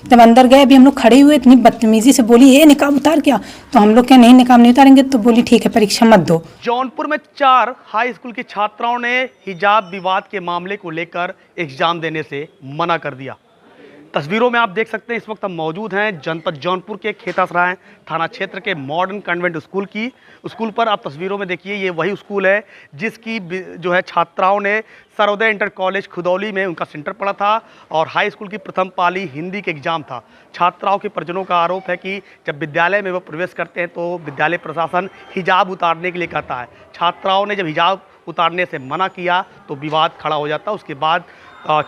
जब अंदर गए अभी हम लोग खड़े हुए, इतनी बदतमीजी से बोली ये निकाब उतार क्या, तो हम लोग क्या नहीं निकाब नहीं उतारेंगे, तो बोली ठीक है परीक्षा मत दो। जौनपुर में 4 हाई स्कूल की छात्राओं ने हिजाब विवाद के मामले को लेकर एग्जाम देने से मना कर दिया। तस्वीरों में आप देख सकते हैं इस वक्त हम मौजूद हैं जनपद जौनपुर के खेतासराय थाना क्षेत्र के मॉडर्न कन्वेंट स्कूल पर। आप तस्वीरों में देखिए ये वही स्कूल है जिसकी जो है छात्राओं ने सर्वोदय इंटर कॉलेज खुदौली में उनका सेंटर पड़ा था और हाई स्कूल की प्रथम पाली हिंदी के एग्जाम था। छात्राओं के परिजनों का आरोप है कि जब विद्यालय में वो प्रवेश करते हैं तो विद्यालय प्रशासन हिजाब उतारने के लिए कहता है। छात्राओं ने जब हिजाब उतारने से मना किया तो विवाद खड़ा हो जाता है। उसके बाद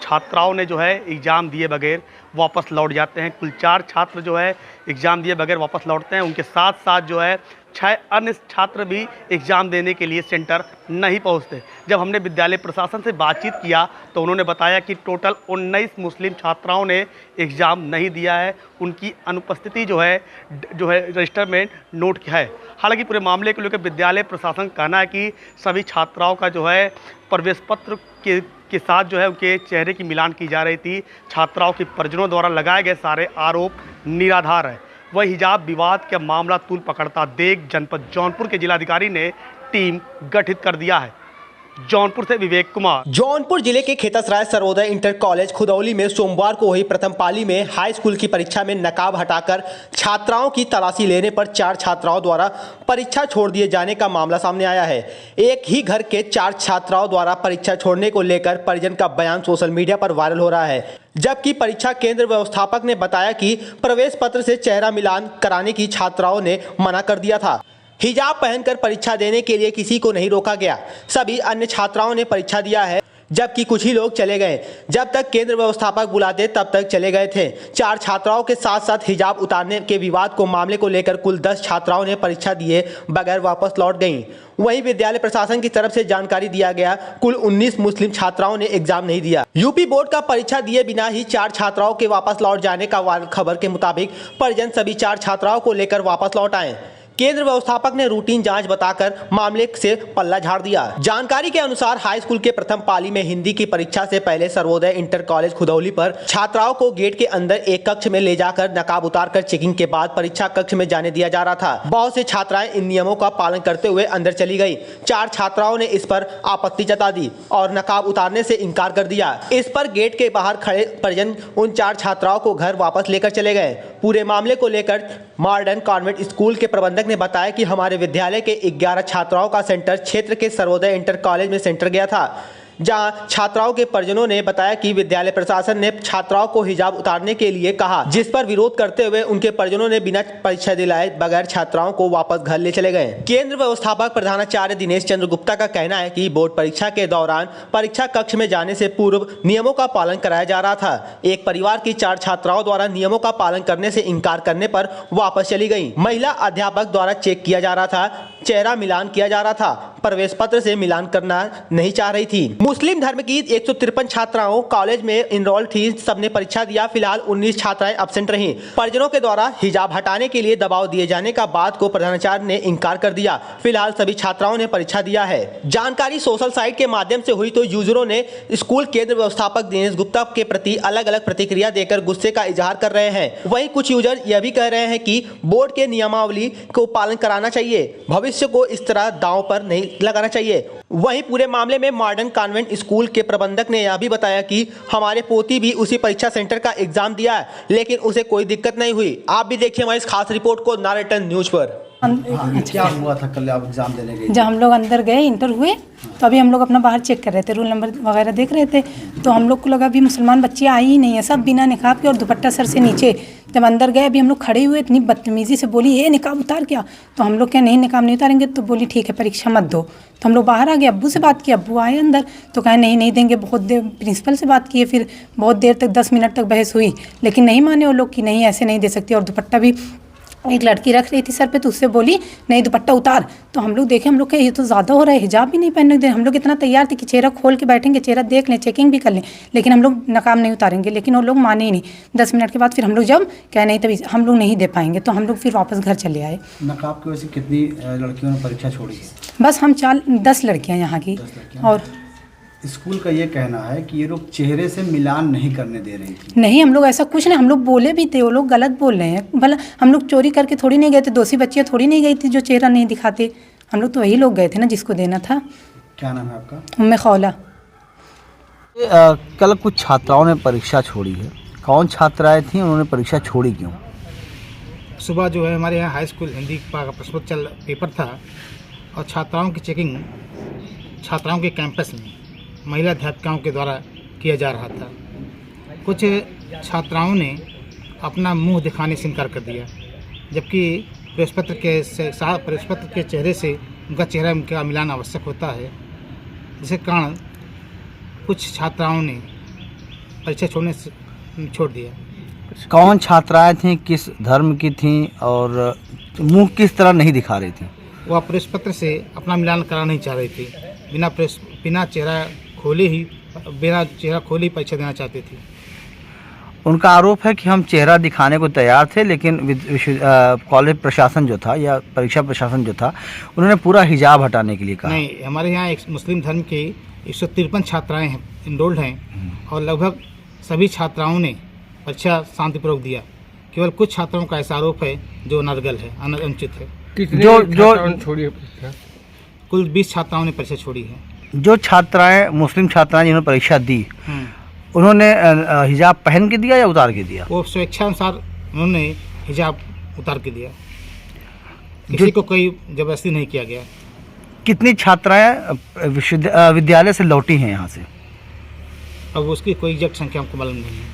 छात्राओं ने जो है एग्ज़ाम दिए बगैर वापस लौट जाते हैं। कुल 4 छात्र जो है एग्ज़ाम दिए बगैर वापस लौटते हैं। उनके साथ साथ जो है 6 अन्य छात्र भी एग्ज़ाम देने के लिए सेंटर नहीं पहुंचते। जब हमने विद्यालय प्रशासन से बातचीत किया तो उन्होंने बताया कि टोटल 19 मुस्लिम छात्राओं ने एग्ज़ाम नहीं दिया है। उनकी अनुपस्थिति जो है रजिस्टर में नोट किया है। हालांकि पूरे मामले को लेकर विद्यालय प्रशासन का कहना है कि सभी छात्राओं का जो है प्रवेश पत्र के साथ जो है उनके चेहरे की मिलान की जा रही थी। छात्राओं के परिजनों द्वारा लगाए गए सारे आरोप निराधार है। वह हिजाब विवाद का मामला तूल पकड़ता देख जनपद जौनपुर के जिलाधिकारी ने टीम गठित कर दिया है। जौनपुर से विवेक कुमार। जौनपुर जिले के खेतासराय सर्वोदय इंटर कॉलेज खुदौली में सोमवार को हुई प्रथम पाली में हाई स्कूल की परीक्षा में नकाब हटाकर छात्राओं की तलाशी लेने पर 4 छात्राओं द्वारा परीक्षा छोड़ दिए जाने का मामला सामने आया है। एक ही घर के 4 छात्राओं द्वारा परीक्षा छोड़ने को लेकर परिजन का बयान सोशल मीडिया पर वायरल हो रहा है। जबकि परीक्षा केंद्र व्यवस्थापक ने बताया कि प्रवेश पत्र से चेहरा मिलान कराने की छात्राओं ने मना कर दिया था। हिजाब पहनकर परीक्षा देने के लिए किसी को नहीं रोका गया। सभी अन्य छात्राओं ने परीक्षा दिया है, जबकि कुछ ही लोग चले गए। जब तक केंद्र व्यवस्थापक बुलाते तब तक चले गए थे। 4 छात्राओं के साथ साथ हिजाब उतारने के विवाद को मामले को लेकर कुल 10 छात्राओं ने परीक्षा दिए बगैर वापस लौट गईं। वहीं विद्यालय प्रशासन की तरफ से जानकारी दिया गया कुल 19 मुस्लिम छात्राओं ने एग्जाम नहीं दिया। यूपी बोर्ड का परीक्षा दिए बिना ही 4 छात्राओं के वापस लौट जाने का खबर के मुताबिक परिजन सभी 4 छात्राओं को लेकर वापस लौट आए। केंद्र व्यवस्थापक ने रूटीन जांच बताकर मामले से पल्ला झाड़ दिया। जानकारी के अनुसार हाई स्कूल के प्रथम पाली में हिंदी की परीक्षा से पहले सर्वोदय इंटर कॉलेज खुदौली पर छात्राओं को गेट के अंदर एक कक्ष में ले जाकर नकाब उतारकर चेकिंग के बाद परीक्षा कक्ष में जाने दिया जा रहा था। बहुत से छात्राएं इन नियमों का पालन करते हुए अंदर चली गयी। 4 छात्राओं ने इस पर आपत्ति जता दी और नकाब उतारने से इनकार कर दिया। इस पर गेट के बाहर खड़े परिजन उन 4 छात्राओं को घर वापस लेकर चले गए। पूरे मामले को लेकर मॉडर्न कॉन्वेंट स्कूल के प्रबंधक ने बताया कि हमारे विद्यालय के 11 छात्राओं का सेंटर क्षेत्र के सर्वोदय इंटर कॉलेज में सेंटर गया था, जहां छात्राओं के परिजनों ने बताया कि विद्यालय प्रशासन ने छात्राओं को हिजाब उतारने के लिए कहा, जिस पर विरोध करते हुए उनके परिजनों ने बिना परीक्षा दिलाए बगैर छात्राओं को वापस घर ले चले गए। केंद्र व्यवस्थापक प्रधानाचार्य दिनेश चंद्र गुप्ता का कहना है कि बोर्ड परीक्षा के दौरान परीक्षा कक्ष में जाने से पूर्व नियमों का पालन कराया जा रहा था। एक परिवार की 4 छात्राओं द्वारा नियमों का पालन करने से इनकार करने पर वापस चली गई। महिला अध्यापक द्वारा चेक किया जा रहा था, चेहरा मिलान किया जा रहा था, प्रवेश पत्र से मिलान करना नहीं चाह रही थी। मुस्लिम धर्म की 153 छात्राओं कॉलेज में इनरोल थी, सबने परीक्षा दिया। फिलहाल 19 छात्राएं एब्सेंट रहीं। परिजनों के द्वारा हिजाब हटाने के लिए दबाव दिए जाने का बात को प्रधानाचार्य ने इनकार कर दिया। फिलहाल सभी छात्राओं ने परीक्षा दिया है। जानकारी सोशल साइट के माध्यम से हुई तो यूजरों ने स्कूल केंद्र व्यवस्थापक दिनेश गुप्ता के प्रति अलग अलग प्रतिक्रिया देकर गुस्से का इजहार कर रहे हैं। वहीं कुछ यूजर यह भी कह रहे हैं कि बोर्ड के नियमावली को पालन कराना चाहिए, भविष्य को इस तरह दांव पर नहीं लगाना चाहिए। वहीं पूरे मामले में मॉडर्न कॉन्वेंट स्कूल के प्रबंधक ने यह भी बताया कि हमारे पोती भी उसी परीक्षा सेंटर का एग्जाम दिया है, लेकिन उसे कोई दिक्कत नहीं हुई। आप भी देखिए हमारी इस खास रिपोर्ट को नारेटन न्यूज पर। क्या हुआ था कल आप एग्जाम देने गए? जब हम लोग अंदर गए इंटर हुए तो अभी हम लोग अपना बाहर चेक कर रहे थे, रोल नंबर वगैरह देख रहे थे, तो हम लोग को लगा अभी मुसलमान बच्चे आई ही नहीं है, सब बिना निकाब के और दुपट्टा सर से नीचे। जब अंदर गए अभी हम लोग खड़े हुए, इतनी बदतमीजी से बोली ये निकाब उतार क्या, तो हम लोग क्या नहीं निकाब नहीं उतारेंगे, तो बोली ठीक है परीक्षा मत दो। तो हम लोग बाहर आ गए, अब्बू से बात की, अब्बू आए अंदर तो कहे नहीं देंगे। बहुत देर प्रिंसिपल से बात की, फिर बहुत देर तक 10 मिनट तक बहस हुई, लेकिन नहीं माने वो लोग कि नहीं ऐसे नहीं दे सकती। और दुपट्टा भी एक लड़की रख रही थी सर पे, तो उससे बोली नहीं दुपट्टा उतार। तो हम लोग देखे, हम लोग के ये तो ज़्यादा हो रहा है, हिजाब भी नहीं पहनने दे। हम लोग इतना तैयार थे कि चेहरा खोल के बैठेंगे, चेहरा देख लें, चेकिंग भी कर लें, लेकिन हम लोग नकाब नहीं उतारेंगे, लेकिन वो लोग माने ही नहीं। 10 मिनट के बाद फिर हम लोग जब क्या नहीं तभी हम लोग नहीं दे पाएंगे, तो हम लोग फिर वापस घर चले आए। नकाब की वजह से कितनी लड़कियों ने परीक्षा छोड़ी? बस हम 10 लड़कियाँ यहाँ की। और स्कूल का ये कहना है कि ये लोग चेहरे से मिलान नहीं करने दे रही थी। नहीं, हम लोग ऐसा कुछ नहीं, हम लोग बोले भी थे, वो लोग गलत बोल रहे हैं। भला हम लोग चोरी करके थोड़ी नहीं गए थे, दोषी बच्चियाँ थोड़ी नहीं गई थी जो चेहरा नहीं दिखाते। हम लोग तो वही लोग गए थे ना जिसको देना था। क्या नाम है आपका? उम्मे खौला। कल कुछ छात्राओं ने परीक्षा छोड़ी है, कौन छात्राएं थीं, उन्होंने परीक्षा छोड़ी क्यों? सुबह जो है हमारे यहाँ हाई स्कूल हिंदी का प्रश्नोत्तर पेपर था और छात्राओं की चेकिंग छात्राओं के कैंपस में महिला अध्यापिकाओं के द्वारा किया जा रहा था। कुछ छात्राओं ने अपना मुंह दिखाने से इनकार कर दिया, जबकि प्रश्नपत्र के चेहरे से उनका चेहरा का मिलान आवश्यक होता है, जिसके कारण कुछ छात्राओं ने परीक्षा छोड़ दिया। कौन छात्राएं थीं, किस धर्म की थीं और मुंह किस तरह नहीं दिखा रही थी? वह प्रश्नपत्र से अपना मिलान कराना नहीं चाह रही थी। बिना चेहरा खोले ही परीक्षा देना चाहती थी। उनका आरोप है कि हम चेहरा दिखाने को तैयार थे, लेकिन कॉलेज प्रशासन जो था या परीक्षा प्रशासन जो था, उन्होंने पूरा हिजाब हटाने के लिए कहा। नहीं, हमारे यहाँ एक मुस्लिम धर्म के 153 छात्राएँ इनरोल्ड हैं और लगभग सभी छात्राओं ने परीक्षा शांतिपूर्वक दिया। केवल कुछ छात्रों का ऐसा आरोप है जो अनर्गल है, अनुचित है। कुल 20 छात्राओं ने परीक्षा छोड़ी है। जो छात्राएं मुस्लिम छात्राएं जिन्होंने परीक्षा दी, उन्होंने हिजाब पहन के दिया या उतार के दिया? वो स्वेच्छा अनुसार उन्होंने हिजाब उतार के दिया, किसी को कोई जबरदस्ती नहीं किया गया। कितनी छात्राएं विद्यालय से लौटी हैं यहाँ से? अब उसकी कोई एग्जैक्ट संख्या हमको मालूम नहीं है,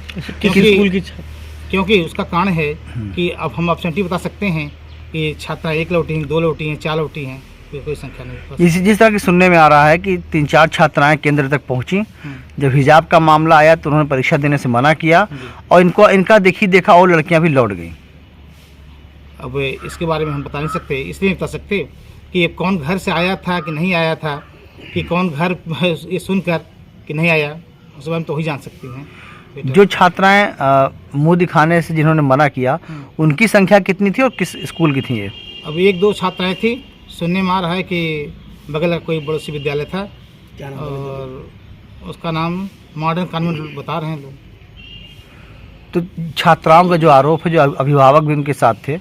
क्योंकि उसका कारण है कि अब हम एब्सेंटी बता सकते हैं कि छात्रा 1 लौटी हैं, 2 लौटी हैं, 4 लौटी हैं, कोई संख्या नहीं। जिस तरह की सुनने में आ रहा है कि 3-4 छात्राएं केंद्र तक पहुंची, जब हिजाब का मामला आया तो उन्होंने परीक्षा देने से मना किया और इनका देखा और लड़कियां भी लौट गईं। अब इसके बारे में हम बता नहीं सकते, इसलिए बता सकते कि कौन घर से आया था कि नहीं आया था, कि कौन घर ये सुनकर कि नहीं आया, उस बारे में तो ही जान सकती हैं। जो छात्राएं मुंह दिखाने से जिन्होंने मना किया, उनकी संख्या कितनी थी और किस स्कूल की थी ये? अब 1-2 छात्राएं थी, सुनने में आ रहा है कि बगल का कोई पड़ोसी विद्यालय था और उसका नाम मॉडर्न कॉन्वेंट बता रहे हैं लोग। तो छात्राओं का जो आरोप है, जो अभिभावक भी उनके साथ थे,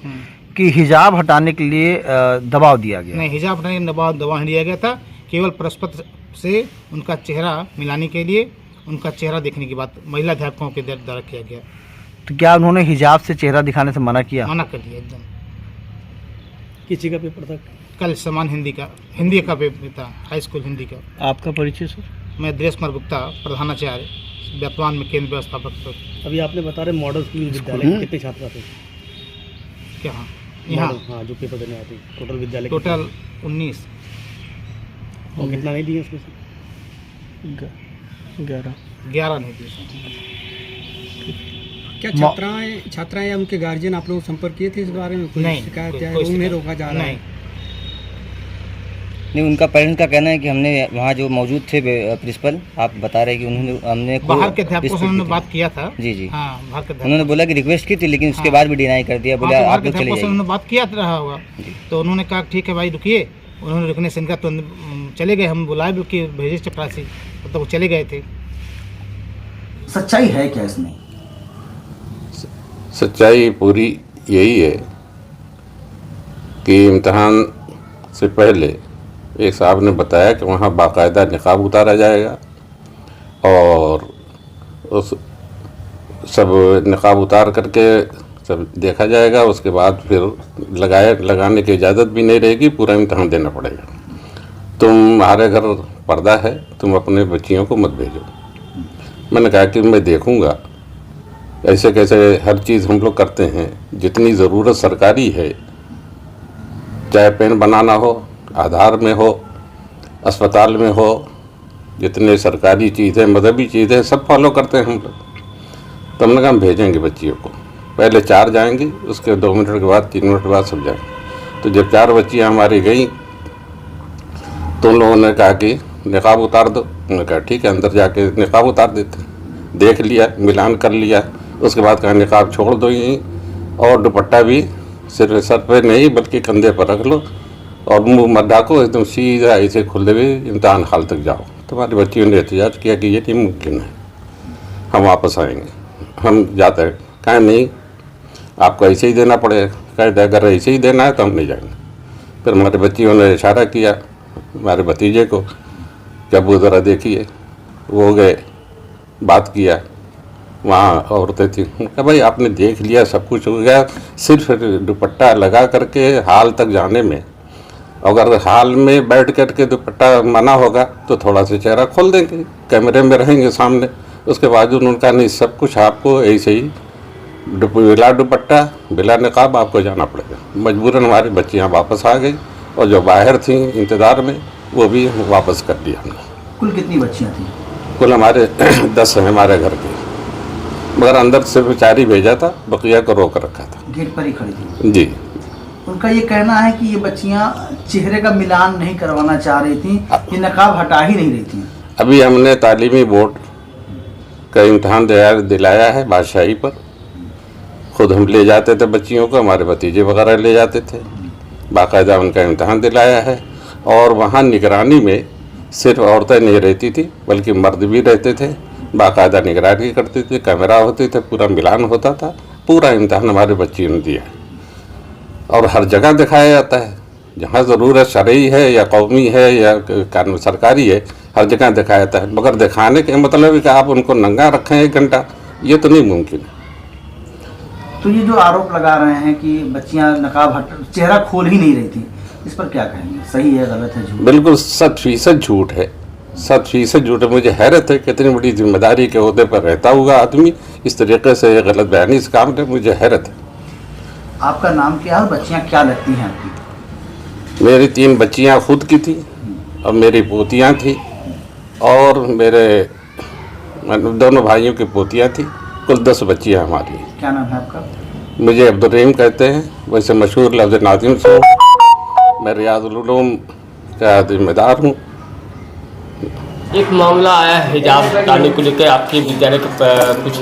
कि हिजाब हटाने के लिए दबाव दिया गया। नहीं, हिजाब हटाने के दबाव नहीं दिया गया था, केवल प्रश्नपत्र से उनका चेहरा मिलाने के लिए उनका चेहरा देखने की बात महिला अध्यापकों के द्वारा किया गया। तो क्या उन्होंने हिजाब से चेहरा दिखाने से मना किया? मना कर दिया एकदम। किसी का पेपर था? कल समान हिंदी का पेपर था, हाई स्कूल हिंदी का। आपका परिचय सर? मैं दिनेश कुमार गुप्ता, प्रधानाचार्य, वर्तमान में केंद्र व्यवस्थापक। अभी आपने बता रहे मॉडल स्कूल विद्यालय के कितने छात्रा थे? क्या? यहाँ हाँ, जो पेपर देने आते टोटल विद्यालय टोटल 19। और कितना नहीं दिए उसमें से? 11 नहीं दिए। क्या छात्राएं या उनके गार्जियन आप लोग संपर्क किए थे इस बारे में? कोई नहीं, शिकायत या उन्हें रोका जा रहा है? नहीं, उनका पेरेंट्स का कहना है कि हमने वहाँ जो मौजूद थे प्रिंसिपल, आप बता रहे हैं कि हमने बाहर के अध्यापकों से उन्होंने बात किया था। जी। हाँ, बाहर के उन्होंने बोला कि रिक्वेस्ट की थी, लेकिन उसके बाद भी डिनाई कर दिया, बोला आप लोग चले जाइए। उन्होंने बात किया रहा होगा, तो उन्होंने कहा ठीक है भाई रुकिए। उन्होंने रुकने से इनका तो चले गए, हम बुलाए कि भेजे चपरासी, तो वो चले गए थे। सच्चाई है क्या इसमें? सच्चाई पूरी यही है कि इम्तहान से पहले एक साहब ने बताया कि वहाँ बाकायदा निकाब उतारा जाएगा और उस सब निकाब उतार करके सब देखा जाएगा। उसके बाद फिर लगाने की इजाज़त भी नहीं रहेगी, पूरा इम्तहान देना पड़ेगा। तुम्हारे घर पर्दा है, तुम अपने बच्चियों को मत भेजो। मैंने कहा कि मैं देखूँगा, ऐसे कैसे हर चीज़ हम लोग करते हैं। जितनी ज़रूरत सरकारी है, चाहे पेन बनाना हो, आधार में हो, अस्पताल में हो, जितने सरकारी चीज़ें, मजहबी चीज़ें सब फॉलो करते हैं हम लोग। तो हमने कहा हम भेजेंगे बच्चियों को। पहले 4 जाएंगी, उसके 2 मिनट के बाद 3 मिनट के बाद सब जाएंगे। तो जब 4 बच्चियाँ हमारी गई तो उन लोगों ने कहा कि निकाब उतार दो। उन्होंने कहा ठीक है, अंदर जाके निकाब उतार देते। देख लिया, मिलान कर लिया, उसके बाद कहा निकाब छोड़ दो यहीं, और दुपट्टा भी सिर्फ सर पे नहीं बल्कि कंधे पर रख लो और मुंह मत ढाको, एकदम सीधा ऐसे खुले हुए इम्तहान हाल तक जाओ। तो हमारी बच्चियों ने एहतजाज किया कि ये नहीं मुमकिन है, हम वापस आएंगे, हम जाते हैं। कहा नहीं, आपको ऐसे ही देना पड़ेगा। कहा अगर ऐसे ही देना है तो हम नहीं जाएंगे। फिर हमारे बच्चियों ने इशारा किया हमारे भतीजे को, जब वो ज़रा देखिए, वो गए, बात किया, वहाँ औरतें थी। कहा भाई आपने देख लिया, सब कुछ हो गया, सिर्फ दुपट्टा लगा करके हाल तक जाने में, अगर हाल में बैठ करके दुपट्टा मना होगा तो थोड़ा सा चेहरा खोल देंगे, कैमरे में रहेंगे सामने। उसके बावजूद उनका नहीं, सब कुछ आपको ऐसे ही बिला दुपट्टा बिला निकाब आपको जाना पड़ेगा। मजबूरन हमारी बच्चियाँ वापस आ गई और जो बाहर थी इंतज़ार में वो भी वापस कर दिया हमने। कुल कितनी बच्चियाँ थी? कुल हमारे 10 हैं हमारे घर के, मगर अंदर सिर्फ 4 ही भेजा था, बकिया को रोक रखा था। गेट पर ही खड़ी थी जी। उनका ये कहना है कि ये बच्चियाँ चेहरे का मिलान नहीं करवाना चाह रही थी, ये नकाब हटा ही नहीं रही थी। अभी हमने तालीमी बोर्ड का इम्तहान दिलाया है बादशाही पर। खुद हम ले जाते थे बच्चियों को, हमारे भतीजे वगैरह ले जाते थे, बाकायदा उनका इम्तहान दिलाया है। और वहाँ निगरानी में सिर्फ औरतें नहीं रहती थी बल्कि मर्द भी रहते थे, बाकायदा निगरानी करते थे, कैमरा होते थे, पूरा मिलान होता था। पूरा इम्तहान हमारे बच्चियों ने दिया और हर जगह दिखाया जाता है, जहाँ ज़रूरत शरई है या कौमी है या कानून सरकारी है, हर जगह दिखाया जाता है। मगर दिखाने के मतलब है कि आप उनको नंगा रखें 1 घंटा, ये तो नहीं मुमकिन है। तो ये जो आरोप लगा रहे हैं कि बच्चियां नकाब चेहरा खोल ही नहीं रही थी, इस पर क्या कहेंगे? सही है, गलत है, झूठ? बिल्कुल 100% झूठ है, 100% झूठ है। मुझे हैरत है कितनी बड़ी जिम्मेदारी के ओहदे पर रहता हुआ आदमी इस तरीके से गलत बयानी इस काम में, मुझे हैरत है। आपका नाम क्या है और बच्चियां क्या लगती हैं आपकी? मेरी 3 बच्चियां खुद की थी और मेरी पोतियां थी और मेरे दोनों भाइयों की पोतियां थी। कुल 10 बच्चियां हमारी। क्या नाम है आपका? मुझे अब्दुल रहीम कहते हैं, वैसे मशहूर लफ्ज़ नाज़िम से। मैं रियाजुल उलूम का जिम्मेदार हूँ। एक मामला आया है हिजाब हटाने को लेकर, आपके विद्यालय के कुछ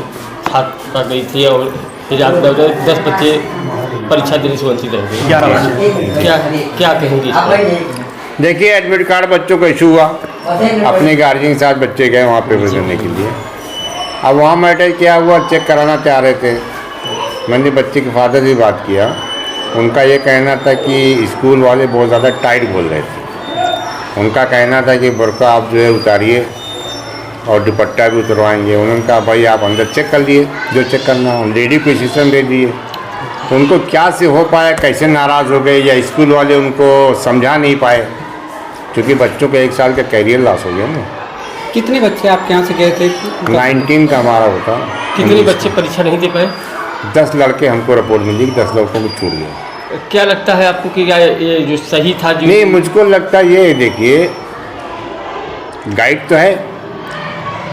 छात्रा गई थी और हिजाब 10 बच्चे परीक्षा देने से वंचित रह गए। 11 बच्चे। क्या कहेंगे? देखिए, एडमिट कार्ड बच्चों का इशू हुआ, अपने गार्जियन के साथ बच्चे गए वहाँ पेपर देने के लिए। अब वहाँ मैटर क्या हुआ, चेक कराना चाह रहे थे। मैंने बच्चे के फादर से बात किया, उनका ये कहना था कि स्कूल वाले बहुत ज़्यादा टाइट बोल रहे थे। उनका कहना था कि बुर्का आप जो है उतारिए और दुपट्टा भी उतरवाएंगे। उन्होंने कहा भाई आप अंदर चेक कर लिए, जो चेक करना, लेडी को सिस्टम दे दिए। तो उनको क्या से हो पाया, कैसे नाराज़ हो गए, या स्कूल वाले उनको समझा नहीं पाए, क्योंकि बच्चों का 1 साल का कैरियर लॉस हो गया ना। कितने बच्चे आपके यहाँ से गए थे? 19 का हमारा होता। कितने बच्चे परीक्षा नहीं दे पाए? 10 लड़के हमको रिपोर्ट मिली, 10 लड़कों को छूट गया। क्या लगता है आपको कि क्या ये जो सही था? जो नहीं, मुझको लगता ये, देखिए गाइड तो है,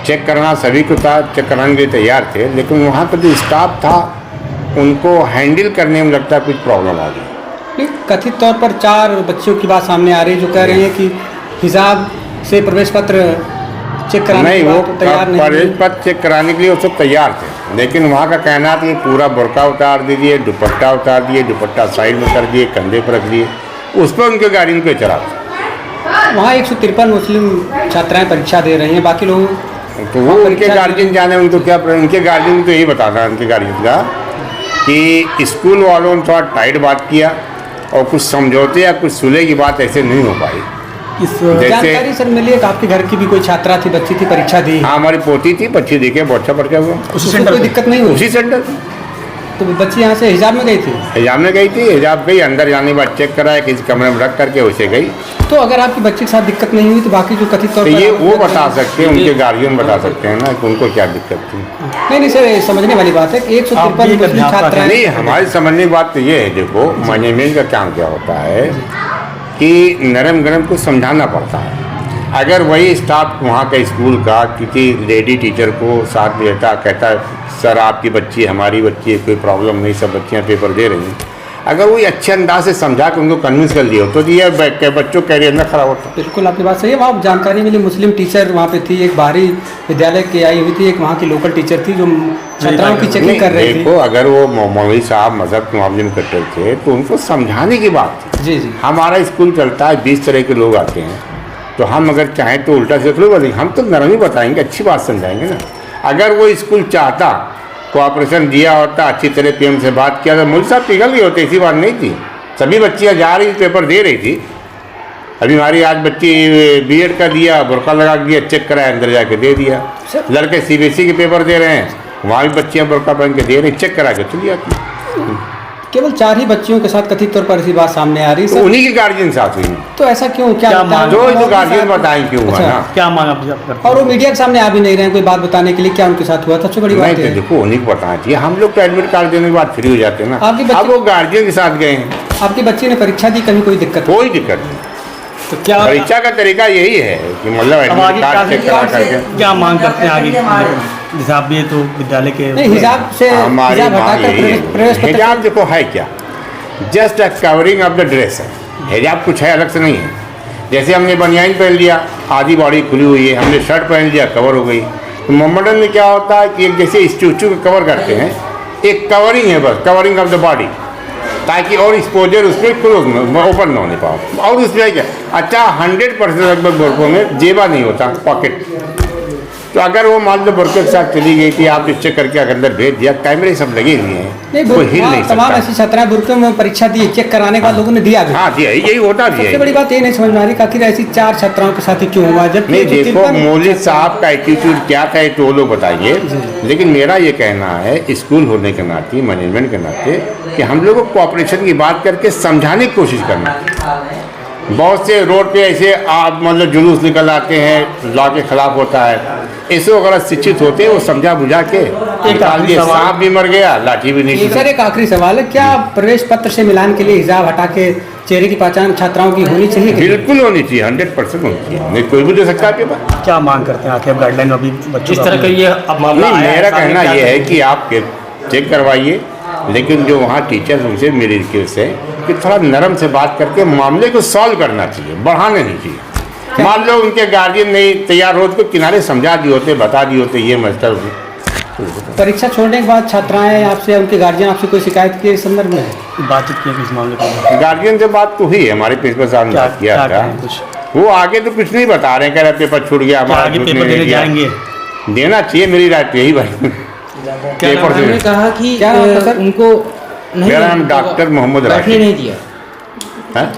चेक करना सभी को था, चेक कराने के लिए तैयार थे, लेकिन वहाँ का जो स्टाफ था उनको हैंडल करने में लगता है कुछ प्रॉब्लम आ गई। कथित तौर पर 4 बच्चों की बात सामने आ रही है जो कह रहे हैं कि हिजाब से प्रवेश पत्र चेक कराने नहीं, के वो बाद तो तैयार नहीं। प्रवेश पत्र चेक कराने के लिए वो सब तैयार थे, लेकिन वहाँ का कहना था कि पूरा बुर्का उतार दीजिए, दुपट्टा उतार दिए, दुपट्टा साइड में कर दिए, कंधे पर रख दिए। उस पर उनके गार्जियन को इतराज़ था। वहाँ 153 मुस्लिम छात्राएं परीक्षा दे रही हैं, बाकी लोग तो वो उनके गार्जियन जाने, उनको क्या, उनके गार्जियन को यही बताना, उनके गार्जियन का कि स्कूल वालों ने थोड़ा टाइट बात किया और कुछ समझौते या कुछ सुलह की बात ऐसे नहीं हो पाई। इस जानकारी सर मिली है कि आपके घर की भी कोई छात्रा थी, बच्ची थी, परीक्षा दी? हाँ, हमारी पोती थी, बच्ची देखे बहुत अच्छा परीक्षा हुआ। उसी सेंटर कोई दिक्कत नहीं हुई? उसी सेंटर। तो बच्ची यहाँ से हिजाब में गई थी? हिजाब में गई थी, हिजाब गई, अंदर जाने के बाद चेक कराया, किसी कमरे में रख करके वैसे गई। तो अगर आपकी बच्ची के साथ दिक्कत नहीं हुई तो बाकी जो कथित तौर तो पर ये वो बता सकते हैं, उनके गार्जियन बता सकते हैं ना कि उनको क्या दिक्कत थी। नहीं सर, समझने वाली बात है कि 153 मुस्लिम छात्राएं। नहीं, हमारी समझने की बात तो ये है, देखो मैनेजमेंट का काम क्या होता है कि नरम गरम को समझाना पड़ता है। अगर वही स्टाफ वहाँ का स्कूल का किसी लेडी टीचर को साथ लेता, कहता सर आपकी बच्ची हमारी बच्ची है, कोई प्रॉब्लम नहीं, सब बच्चियाँ पेपर दे रही हैं, अगर वो अच्छे अंदाज से समझा के उनको कन्विंस कर लिया तो ये बच्चों का कैरियर ना खराब होता। बिल्कुल आपकी बात सही है। वहाँ जानकारी मिली मुस्लिम टीचर वहाँ पे थी, एक बाहरी विद्यालय की आई हुई थी, एक वहाँ की लोकल टीचर थी जो छात्राओं की चेकिंग कर रही थी। देखो, अगर वो मौलवी साहब मजहब के मामले में करते थे तो उनको समझाने की बात थी। जी। हमारा स्कूल चलता है, 20 तरह के लोग आते हैं, तो हम अगर चाहें तो उल्टा से थोड़ी बोलेंगे, हम तो नरम ही बताएंगे, अच्छी बात समझाएंगे ना। अगर वो स्कूल चाहता, कोऑपरेशन दिया होता, अच्छी तरह पीएम से बात किया तो मुझे साहब पिघल गए होते, ऐसी बात नहीं थी। सभी बच्चियाँ जा रही पेपर दे रही थी। अभी हमारी आज बच्ची बीएड का दिया, बुर्का लगा दिया, चेक कराया, अंदर जाके दे दिया। लड़के सीबीएसई के पेपर दे रहे हैं, वहाँ भी बच्चियाँ बुर्का पहन के दे रही, चेक करा के चली जाती। केवल 4 ही बच्चियों के साथ कथित तौर पर ऐसी बात सामने आ रही है, तो उन्हीं के गार्जियन साथ हुई। तो ऐसा क्यों, क्या जो गार्जियन बताएं क्यों हुआ ना, क्या मांग आप करते हैं? और वो मीडिया के सामने आ भी नहीं रहे हैं कोई बात बताने के लिए, क्या उनके साथ हुआ था? सबसे बड़ी बात नहीं, है देखो उन्हीं को बताना चाहिए। हम लोग तो एडमिट कार्ड देने के बाद फ्री हो जाते हैं ना। अब वो गार्जियन के साथ गए हैं। आपकी बच्ची ने परीक्षा दी, कहीं कोई दिक्कत? कोई दिक्कत नहीं। तो क्या परीक्षा का तरीका यही है कि मतलब एडमिट कार्ड चेक करा करके क्या मांग करते हैं आगे? हिसाब भी है तो विद्यालय के हिसाब से हमारी मांग यही है। हिजाब देखो है क्या, just a covering of the dress है। हिजाब कुछ है, अलग से नहीं है। जैसे हमने बनियान पहन लिया, आधी बॉडी खुली हुई है, हमने शर्ट पहन लिया, कवर हो गई। तो मोहम्मदन में क्या होता है कि एक जैसे स्टैचू को कवर करते हैं, एक कवरिंग है बस, कवरिंग ऑफ द बॉडी, ताकि और एक्सपोजर उसमें क्लोज ओपन ना होने पाओ। और उसमें क्या, अच्छा 100% लगभग बुरकों में जेबा नहीं होता, पॉकेट। तो अगर वो मान लो बुरके के साथ चली गई थी, आप चेक करके अंदर भेज दिया, कैमरे सब लगे हुए हैं, कोई हिल नहीं सकता। तमाम ऐसी छात्राएं बुरके में परीक्षा दी, चेक कराने के बाद लोगों ने दिया भी। हाँ दिया, यही होता भी है। सबसे बड़ी बात ये नहीं समझ में आ रही, आखिर ऐसी 4 छात्राओं के साथ ही क्यों हुआ? जब नहीं देखो, मौलवी साहब का एटीट्यूड क्या था तो वो लोग बताइए, लेकिन मेरा ये कहना है स्कूल होने के नाते, मैनेजमेंट के नाते, कि हम लोग को कोऑपरेशन की बात करके समझाने की कोशिश करना। बहुत से रोड पे ऐसे आप मतलब जुलूस निकल आते हैं, लॉ के खिलाफ होता है। ऐसे अगर शिक्षित होते वो समझा बुझा के निकाल दिए, सांप भी मर गया, लाठी भी नहीं। सर एक आखिरी सवाल है, क्या प्रवेश पत्र से मिलान के लिए हिजाब हटा के चेहरे की पहचान छात्राओं की होनी चाहिए? बिल्कुल होनी चाहिए, 100% होनी चाहिए। नहीं कोई भी दे सकता है पेपर। क्या मांग करते हैं आखिर गाइडलाइन अभी बच्चों इस तरह का ये अब मामला नहीं, आया है, मेरा सामने कहना क्या ये है है? कि आप चेक करवाइए, लेकिन जो वहाँ टीचर्स उनसे मेरी रिक्वेस्ट है कि थोड़ा नरम से बात करके मामले को सॉल्व करना चाहिए, बढ़ाने नहीं चाहिए। मान लो उनके गार्जियन नहीं तैयार हो तो किनारे समझा दिए होते, बता दिए होते ये मसला। परीक्षा छोड़ने के बाद छात्राएं आपसे, उनके गार्जियन आपसे कोई शिकायत के संदर्भ में बातचीत की इस मामले पर? गार्जियन से बात तो हुई है, हमारे प्रिंसिपल साहब ने बात किया था। वो आगे तो कुछ नहीं बता रहे, कह रहे पेपर छूट गया, हमारा पेपर देने जाएंगे, देना चाहिए, मेरी राय तो यही भाई। पेपर से कहा कि उनको मेरा नाम डॉक्टर मोहम्मद राशिद नहीं दिया।